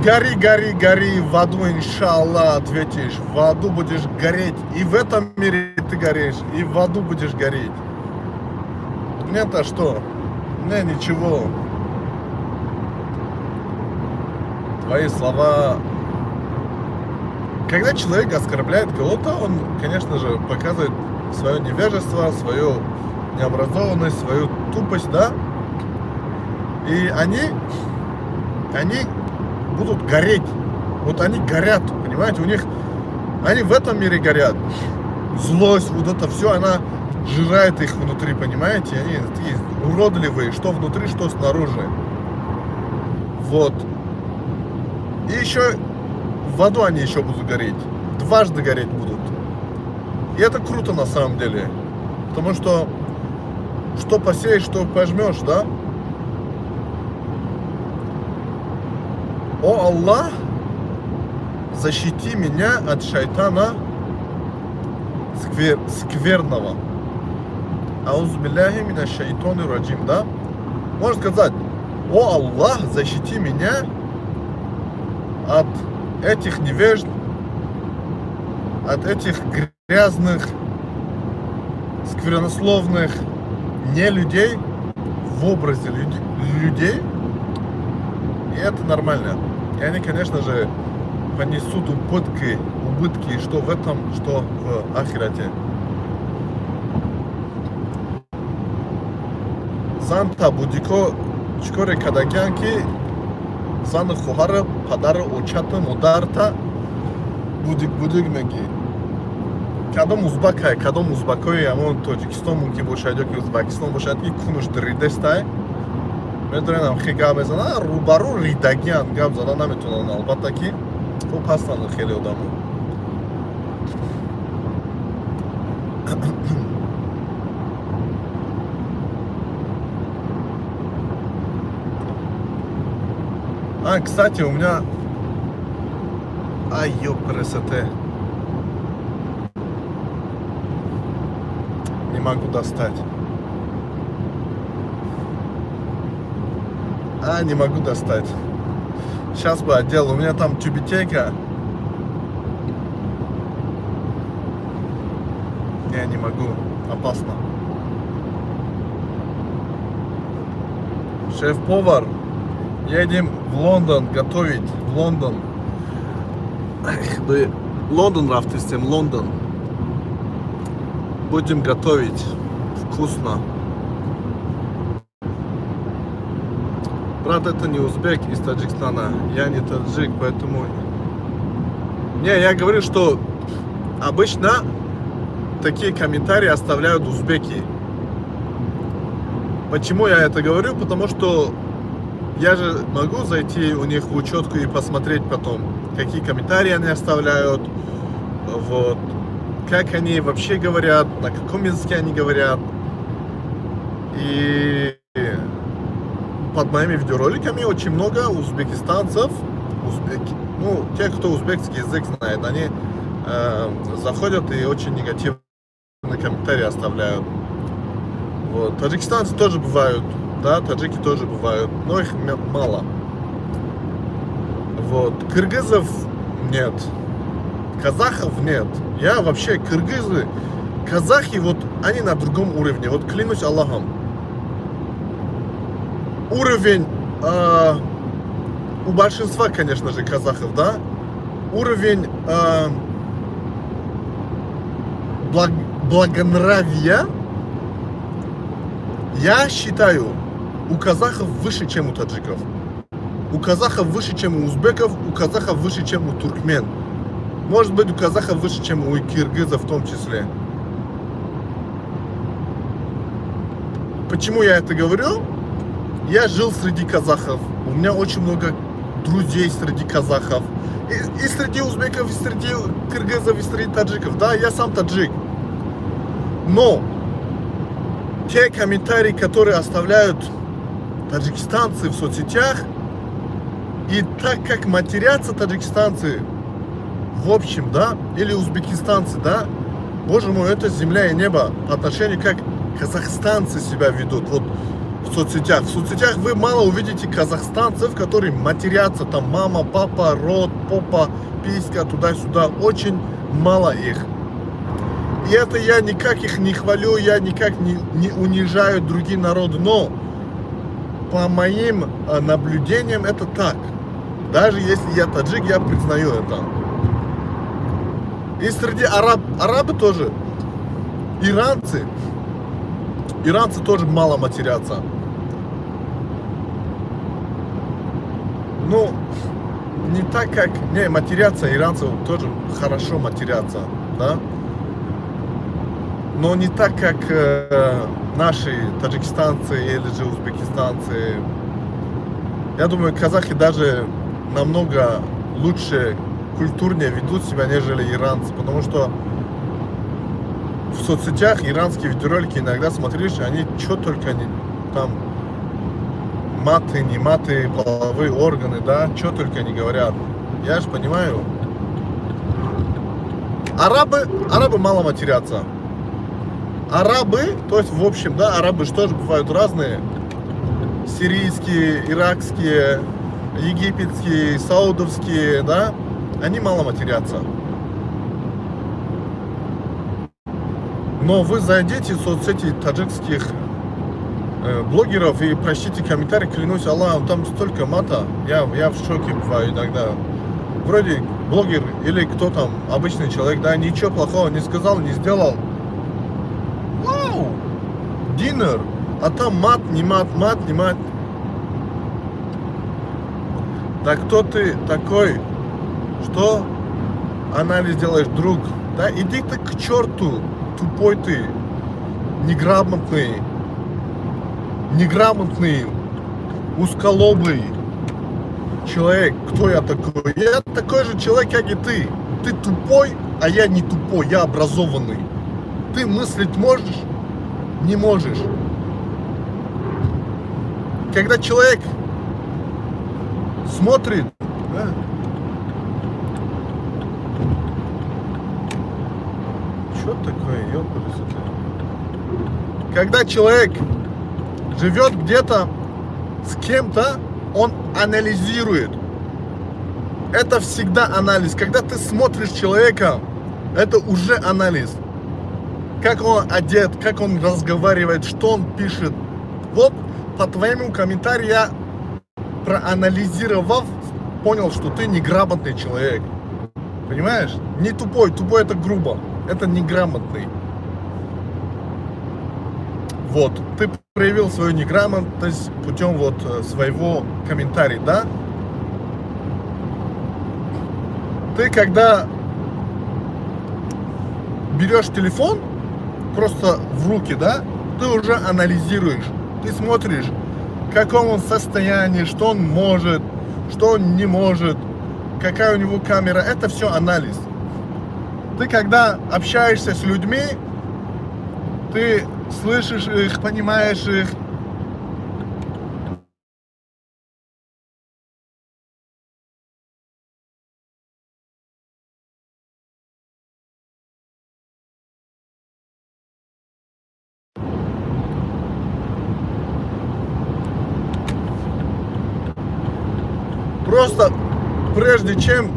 Гори, гори, гори в аду, иншаллах, ответишь. В аду будешь гореть. И в этом мире ты горишь, и в аду будешь гореть. Мне-то что? Мне ничего. Твои слова... Когда человек оскорбляет кого-то, он, конечно же, показывает свое невежество, свою необразованность, свою тупость, да? И они будут гореть. Вот они горят, понимаете? У них, они в этом мире горят. Злость, вот это все, она сжирает их внутри, понимаете? Они такие уродливые, что внутри, что снаружи. Вот. И еще в аду они еще будут гореть. Дважды гореть будут. И это круто на самом деле. Потому что посеешь, что пожмешь, да? О Аллах, защити меня от шайтана скверного. Аузбилляхи минаш шайтани раджим, да? Можно сказать: о Аллах, защити меня от этих невежд, от этих грязных, сквернословных не людей в образе людей. И это нормально. И они, конечно же, понесут убытки, что в этом, что в ахирате. Занта будико чкоре кадагянки заны хухары падары очаты мударта будик меги. Кадом узбакай, кадом узбакой, амон Тоҷикистон мумкин бошад, ёки Узбекистон бошад, ки кунуш дридестай. Медонам хе гап мезанан, рӯбарӯ ридагиан, гап зада наметонан, албатта ки хуб ҳастанд хеле одамо. Кстати, у меня... Ай, ёпрст. Не могу достать. Не могу достать. Сейчас бы отдел. У меня там тюбетейка. Я не могу. Опасно. Шеф-повар. Едем в Лондон готовить. В Лондон. Лондон рафтистем. Лондон. Будем готовить. Вкусно. Брат, это не узбек из Таджикистана. Я не таджик, поэтому... Не, я говорю, что обычно такие комментарии оставляют узбеки. Почему я это говорю? Потому что я же могу зайти у них в учетку и посмотреть потом, какие комментарии они оставляют, вот, как они вообще говорят, на каком языке они говорят. И под моими видеороликами очень много узбекистанцев, ну, те, кто узбекский язык знает, они заходят и очень негативные комментарии оставляют. Вот. Таджикистанцы тоже бывают, да, таджики тоже бывают, но их мало. Вот. Кыргызов нет, казахов нет. Я вообще, кыргызы, казахи, вот они на другом уровне, вот клянусь Аллахом. Уровень у большинства, конечно же, казахов, да, уровень благонравия, я считаю, у казахов выше, чем у таджиков. У казахов выше, чем у узбеков, у казахов выше, чем у туркмен. Может быть, у казахов выше, чем у киргизов в том числе. Почему я это говорю? Я жил среди казахов. У меня очень много друзей среди казахов. И среди узбеков, и среди кыргызов, и среди таджиков. Да, я сам таджик. Но те комментарии, которые оставляют таджикистанцы в соцсетях, и так как матерятся таджикистанцы в общем, да, или узбекистанцы, да, боже мой, это земля и небо по отношению, как казахстанцы себя ведут, вот в соцсетях. В соцсетях вы мало увидите казахстанцев, которые матерятся, там мама, папа, рот, попа, писька, туда-сюда, очень мало их. И это я никак их не хвалю, я никак не унижаю другие народы, но по моим наблюдениям это так. Даже если я таджик, я признаю это. И среди арабы тоже, иранцы тоже мало матерятся. Ну, не так как, не, матерятся, иранцы тоже хорошо матерятся, да? Но не так, как наши таджикистанцы или же узбекистанцы. Я думаю, казахи даже намного лучше, культурнее ведут себя, нежели иранцы. Потому что в соцсетях иранские видеоролики иногда смотришь, они что только не там маты, не маты, половые органы, да, что только не говорят. Я же понимаю. Арабы мало матерятся. Арабы, то есть в общем, да, арабы же тоже бывают разные. Сирийские, иракские, египетские, саудовские, да, они мало матерятся. Но вы зайдите в соцсети таджикских блогеров и прочтите комментарии, клянусь Аллахом, там столько мата, я в шоке бываю иногда. Вроде блогер или кто там, обычный человек, да, ничего плохого не сказал, не сделал. Вау! Динер! А там мат, не мат, мат, не мат. Да кто ты такой? Что анализ делаешь, друг? Да иди ты к черту, тупой ты, неграмотный, узколобый человек. Кто я такой? Я такой же человек, как и ты. Ты тупой, а я не тупой, я образованный. Ты мыслить можешь? Не можешь. Когда человек смотрит, да? Что такое, ёпарас это? Когда человек живет где-то с кем-то, он анализирует. Это всегда анализ. Когда ты смотришь человека, это уже анализ. Как он одет, как он разговаривает, что он пишет. Вот по твоему комментарию я, проанализировав, понял, что ты неграмотный человек. Понимаешь? Не тупой. Тупой это грубо. Это неграмотный. Вот, ты проявил свою неграмотность путем вот своего комментария, да? Ты когда берешь телефон просто в руки, да, ты уже анализируешь, ты смотришь, в каком он состоянии, что он может, что он не может, какая у него камера, это все анализ. Ты когда общаешься с людьми, ты слышишь их, понимаешь их. Просто прежде чем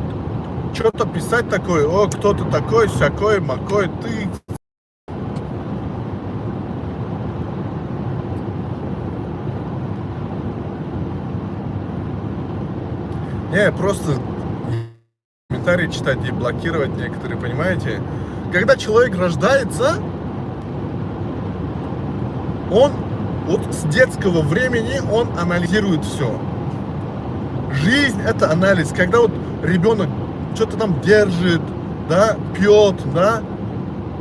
что-то писать такое, о, кто-то такой, всякой, макой, ты... Не, просто комментарии читать и блокировать некоторые, понимаете? Когда человек рождается, он вот с детского времени он анализирует все. Жизнь это анализ. Когда вот ребенок что-то там держит, да, пьет, да,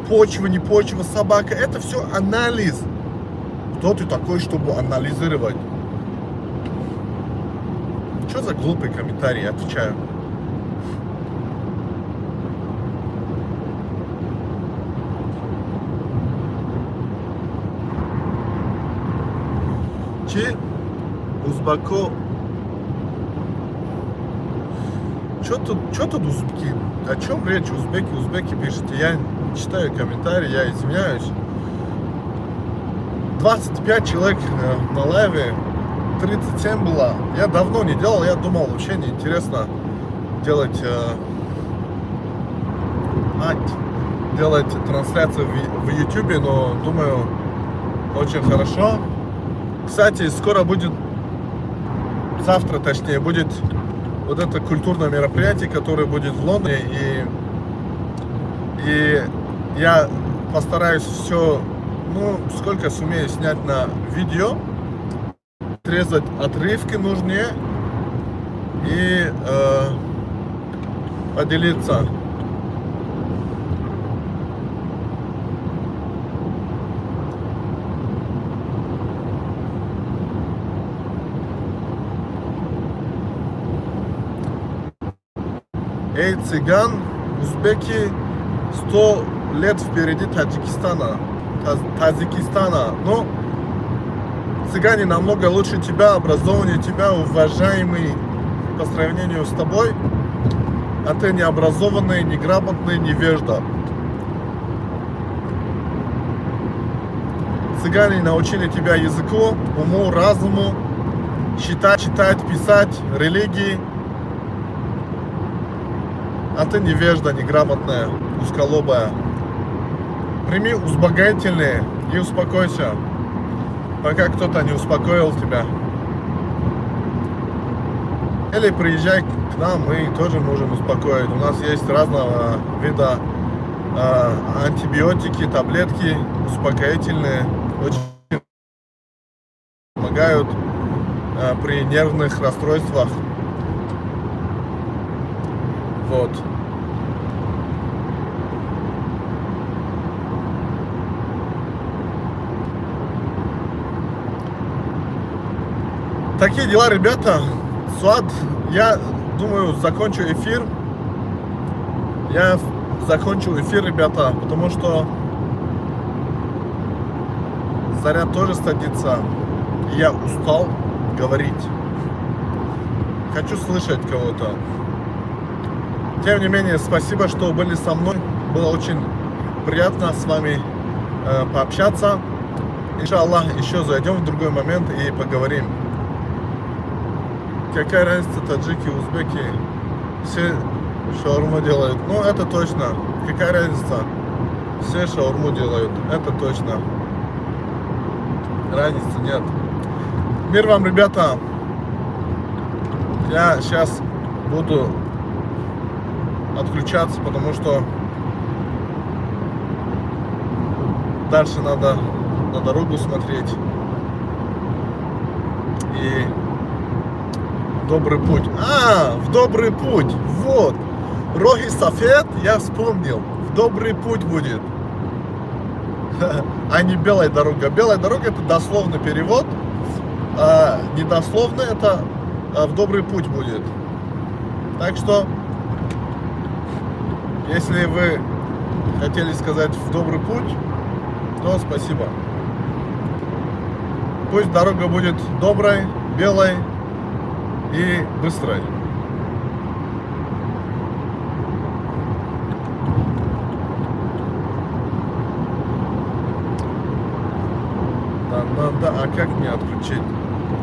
почва, не почва, собака, это все анализ. Кто ты такой, чтобы анализировать? Что за глупые комментарии, отвечаю. Чи узбако. Что тут узбеки? О чем речь? Узбеки пишете. Я не читаю комментарии, я извиняюсь. 25 человек на лайве, 37 было. Я давно не делал, я думал, вообще неинтересно делать трансляцию в YouTube, но думаю, очень хорошо. Кстати, скоро будет, завтра точнее, будет вот это культурное мероприятие, которое будет в Лондоне, и я постараюсь все, ну, сколько сумею снять на видео, отрезать отрывки нужные и поделиться. Эй, цыган, узбеки 100 лет впереди Таджикистана. Но цыгане намного лучше тебя, образованнее тебя, уважаемый по сравнению с тобой, а ты необразованный, неграмотный, невежда. Цыгане научили тебя языку, уму, разуму, читать, писать, религии. А ты невежда, неграмотная, узколобая. Прими успокоительные и успокойся, пока кто-то не успокоил тебя. Или приезжай к нам, мы тоже можем успокоить. У нас есть разного вида антибиотики, таблетки, успокоительные. Очень помогают при нервных расстройствах. Вот. Такие дела, ребята. Суад, я думаю, закончу эфир. Я закончил эфир, ребята, потому что заряд тоже садится. И я устал говорить. Хочу слышать кого-то. Тем не менее, спасибо, что были со мной. Было очень приятно с вами пообщаться. Иншаллах, еще зайдем в другой момент и поговорим. Какая разница, таджики, узбеки, все шаурму делают. Ну, это точно. Какая разница? Все шаурму делают. Это точно. Разницы нет. Мир вам, ребята. Я сейчас буду отключаться, потому что дальше надо на дорогу смотреть. И добрый путь. В добрый путь. Вот. Роги Сафет, я вспомнил. В добрый путь будет. А не белая дорога. Белая дорога — это дословный перевод. А недословно — это в добрый путь будет. Так что, если вы хотели сказать в добрый путь, то спасибо. Пусть дорога будет доброй, белой и быстрой. Да, а как мне отключить?